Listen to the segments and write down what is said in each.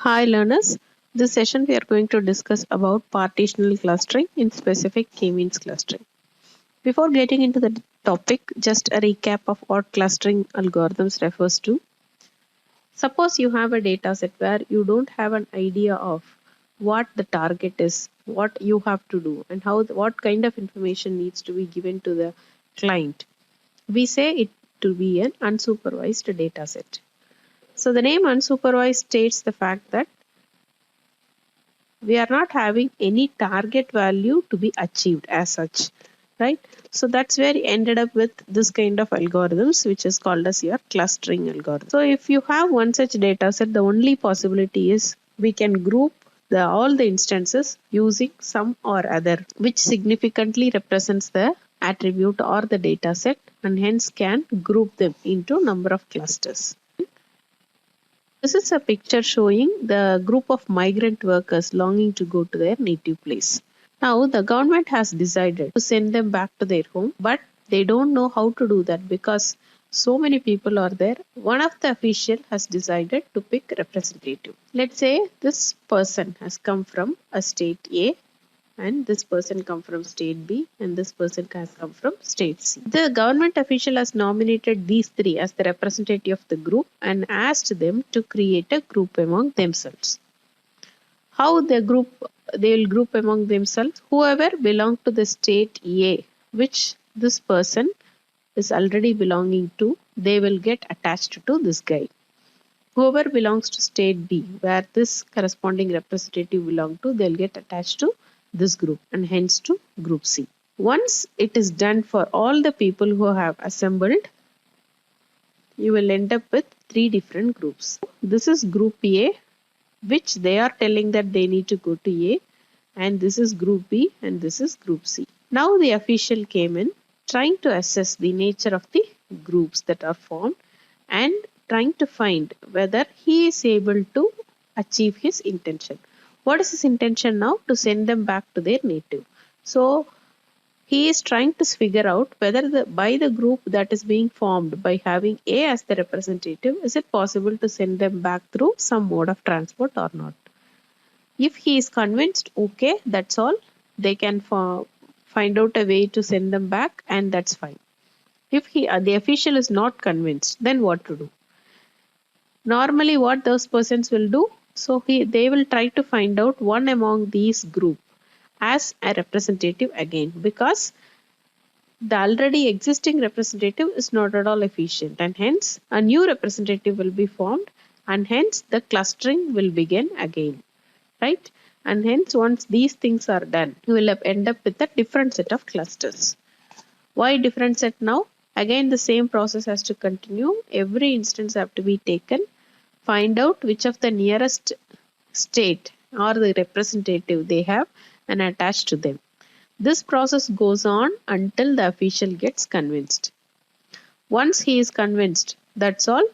Hi learners, this session we are going to discuss about partitional clustering, in specific k-means clustering. Before getting into the topic, just a recap of what clustering algorithms refers to. Suppose you have a data set where you don't have an idea of what the target is, what you have to do, and what kind of information needs to be given to the client. We say it to be an unsupervised data set. So the name unsupervised states the fact that we are not having any target value to be achieved as such, right? So that's where you ended up with this kind of algorithms, which is called as your clustering algorithm. So if you have one such data set, the only possibility is we can group all the instances using some or other, which significantly represents the attribute or the data set, and hence can group them into number of clusters. This is a picture showing the group of migrant workers longing to go to their native place. Now, the government has decided to send them back to their home, but they don't know how to do that because so many people are there. One of the official has decided to pick representative. Let's say this person has come from a state A, and this person come from state B, and this person has come from state C. The government official has nominated these three as the representative of the group and asked them to create a group among themselves. How they will group among themselves? Whoever belongs to the state A, which this person is already belonging to, they will get attached to this guy. Whoever belongs to state B, where this corresponding representative belong to, they'll get attached to this group and hence to group C. Once it is done for all the people who have assembled, you will end up with three different groups. This is group A, which they are telling that they need to go to A, and this is group B, and this is group C. Now the official came in trying to assess the nature of the groups that are formed and trying to find whether he is able to achieve his intention. What is his intention now? To send them back to their native. So he is trying to figure out whether by the group that is being formed by having A as the representative, is it possible to send them back through some mode of transport or not. If he is convinced, okay, that's all, they can find out a way to send them back, and that's fine. If the official is not convinced, then what to do? Normally, what those persons will do, so they will try to find out one among these group as a representative again, because the already existing representative is not at all efficient, and hence a new representative will be formed, and hence the clustering will begin again, right? And hence once these things are done, you will end up with a different set of clusters. Why different set now? Again, the same process has to continue. Every instance have to be taken, find out which of the nearest state or the representative they have and attach to them. This process goes on until the official gets convinced. Once he is convinced, that's all,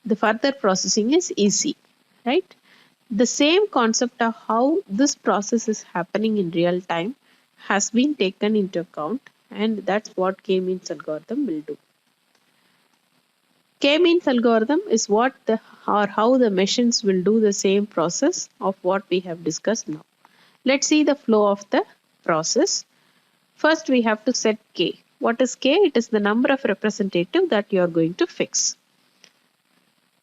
the further processing is easy, right? The same concept of how this process is happening in real time has been taken into account, and that's what k-means algorithm will do. K-means algorithm is how the machines will do the same process of what we have discussed now. Let's see the flow of the process. First, we have to set K. What is K? It is the number of representative that you are going to fix.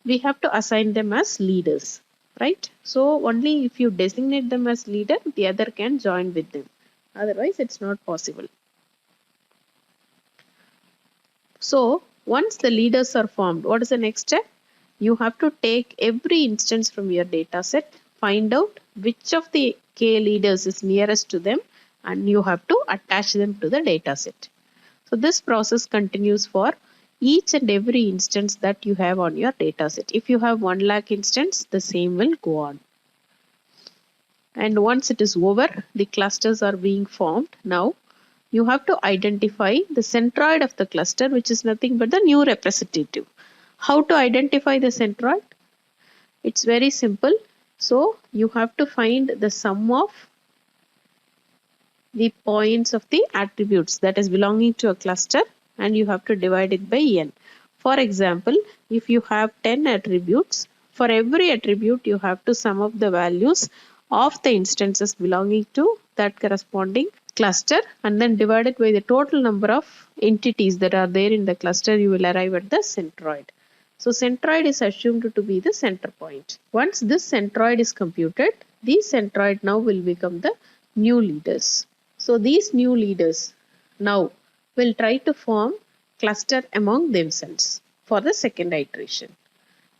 We have to assign them as leaders, right? So only if you designate them as leader, the other can join with them. Otherwise, it's not possible. So once the leaders are formed, what is the next step? You have to take every instance from your data set, find out which of the K leaders is nearest to them, and you have to attach them to the data set. So this process continues for each and every instance that you have on your data set. If you have 1 lakh instance, the same will go on. And once it is over, the clusters are being formed. Now you have to identify the centroid of the cluster, which is nothing but the new representative. How to identify the centroid? It's very simple. So you have to find the sum of the points of the attributes that is belonging to a cluster, and you have to divide it by n. For example, if you have 10 attributes, For every attribute, you have to sum up the values of the instances belonging to that corresponding cluster and then divide it by the total number of entities that are there in the cluster. You will arrive at the centroid. So centroid is assumed to be the center point. Once this centroid is computed, these centroid now will become the new leaders. So these new leaders now will try to form cluster among themselves for the second iteration.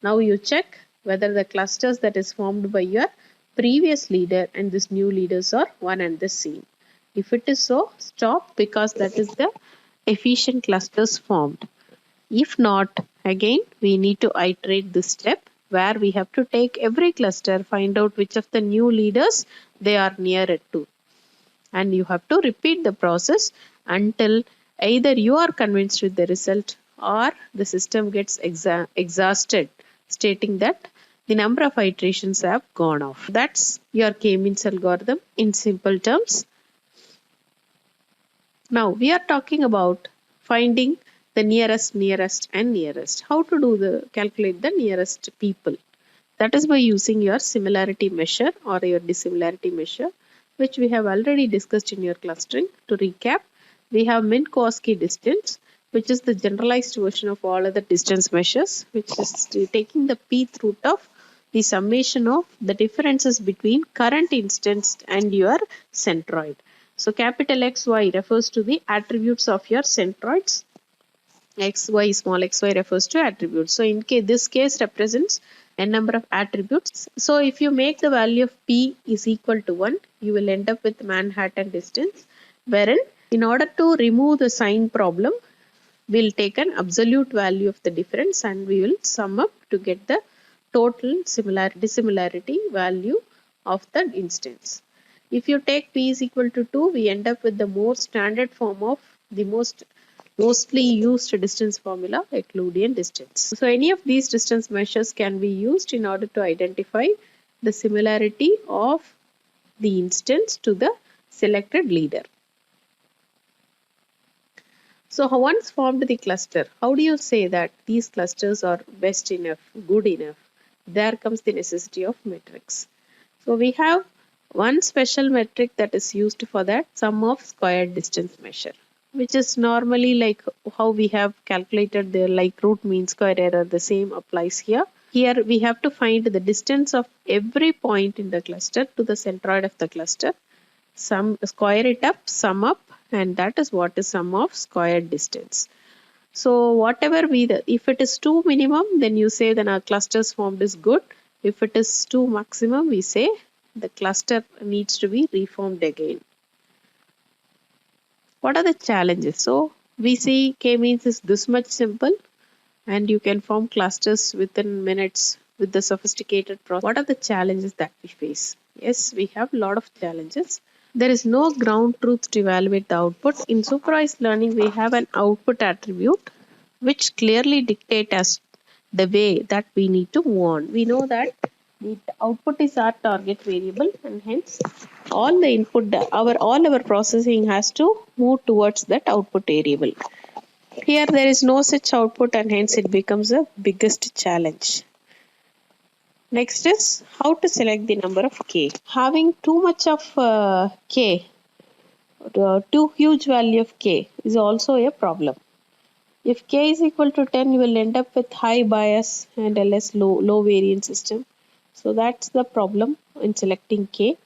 Now you check whether the clusters that is formed by your previous leader and this new leaders are one and the same. If it is so, stop, because that is the efficient clusters formed. If not, again we need to iterate this step where we have to take every cluster, find out which of the new leaders they are nearer to. And you have to repeat the process until either you are convinced with the result or the system gets exhausted, stating that the number of iterations have gone off. That's your k-means algorithm in simple terms. Now we are talking about finding the nearest, and nearest. How to calculate the nearest people? That is by using your similarity measure or your dissimilarity measure, which we have already discussed in your clustering. To recap, we have Minkowski distance, which is the generalized version of all other distance measures, which is taking the pth root of the summation of the differences between current instance and your centroid. So capital XY refers to the attributes of your centroids. XY, small xy refers to attributes. So in this case represents n number of attributes. So if you make the value of P is equal to 1, you will end up with Manhattan distance, wherein in order to remove the sign problem, we'll take an absolute value of the difference and we will sum up to get the total dissimilarity value of the instance. If you take P is equal to 2, we end up with the more standard form of the mostly used distance formula, Euclidean distance. So any of these distance measures can be used in order to identify the similarity of the instance to the selected leader. So once formed the cluster, how do you say that these clusters are best enough, good enough? There comes the necessity of metrics. So we have one special metric that is used for that, sum of squared distance measure, which is normally like how we have calculated the like root mean square error. The same applies here. Here we have to find the distance of every point in the cluster to the centroid of the cluster. Square it up, sum up, and that is what is sum of squared distance. So whatever if it is 2 minimum, then you say then our clusters formed is good. If it is 2 maximum, we say the cluster needs to be reformed again. What are the challenges? So we see k-means is this much simple and you can form clusters within minutes with the sophisticated process. What are the challenges that we face? Yes, we have a lot of challenges. There is no ground truth to evaluate the output. In supervised learning, we have an output attribute which clearly dictates us the way that we need to move on. We know that the output is our target variable and hence all the input, all our processing has to move towards that output variable. Here there is no such output and hence it becomes the biggest challenge. Next is how to select the number of k. Having too much of k, too huge value of k is also a problem. If k is equal to 10, you will end up with high bias and a less low variance system. So that's the problem in selecting k.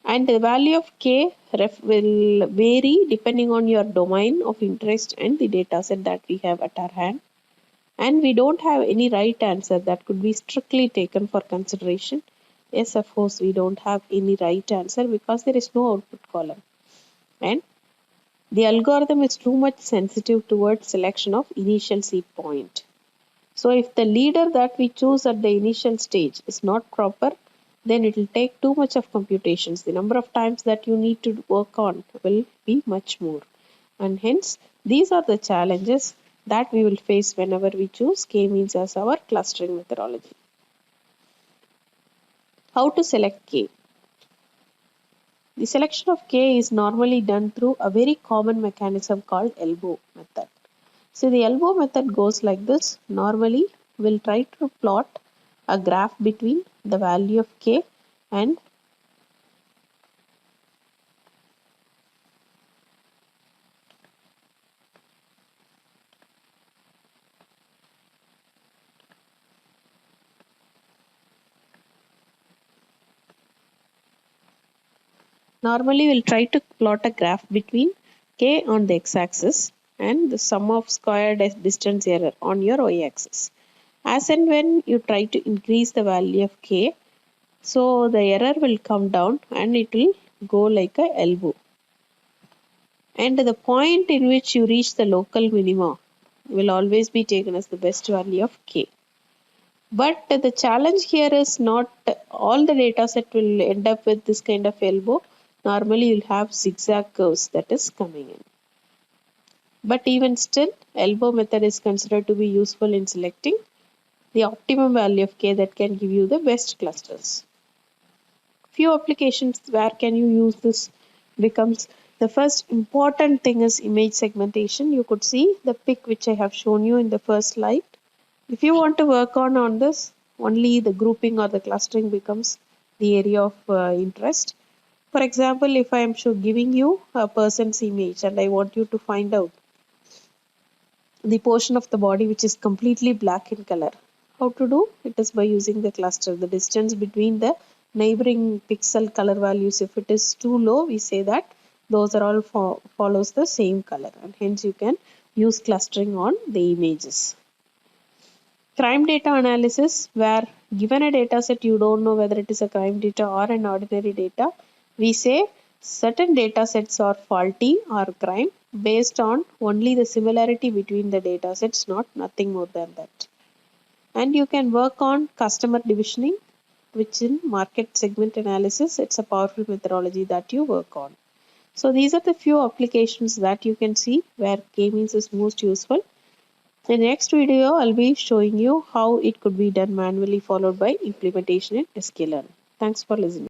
And the value of k will vary depending on your domain of interest and the data set that we have at our hand. And we don't have any right answer that could be strictly taken for consideration. Yes, of course, we don't have any right answer because there is no output column. And the algorithm is too much sensitive towards selection of initial seed point. So if the leader that we choose at the initial stage is not proper, then it will take too much of computations. The number of times that you need to work on will be much more. And hence, these are the challenges that we will face whenever we choose k-means as our clustering methodology. How to select k? The selection of k is normally done through a very common mechanism called elbow method. So the elbow method goes like this. Normally, we'll try to plot a graph between the value of k and normally we'll try to plot a graph between k on the x-axis and the sum of squared distance error on your y-axis. As and when you try to increase the value of k, so the error will come down and it will go like a elbow. And the point in which you reach the local minima will always be taken as the best value of k. But the challenge here is not all the data set will end up with this kind of elbow. Normally you'll have zigzag curves that is coming in. But even still, elbow method is considered to be useful in selecting the optimum value of k that can give you the best clusters. Few applications where can you use this becomes the first important thing is image segmentation. You could see the pic which I have shown you in the first slide. If you want to work on this, only the grouping or the clustering becomes the area of interest. For example, if I am giving you a person's image and I want you to find out the portion of the body which is completely black in color. How to do? It is by using the cluster. The distance between the neighboring pixel color values, if it is too low, we say that those are all follows the same color, and hence you can use clustering on the images. Crime data analysis, where given a data set you don't know whether it is a crime data or an ordinary data, we say certain data sets are faulty or crime based on only the similarity between the data sets, nothing more than that. And you can work on customer divisioning, which in market segment analysis, it's a powerful methodology that you work on. So these are the few applications that you can see where k-means is most useful. In the next video, I'll be showing you how it could be done manually followed by implementation in sklearn. Thanks for listening.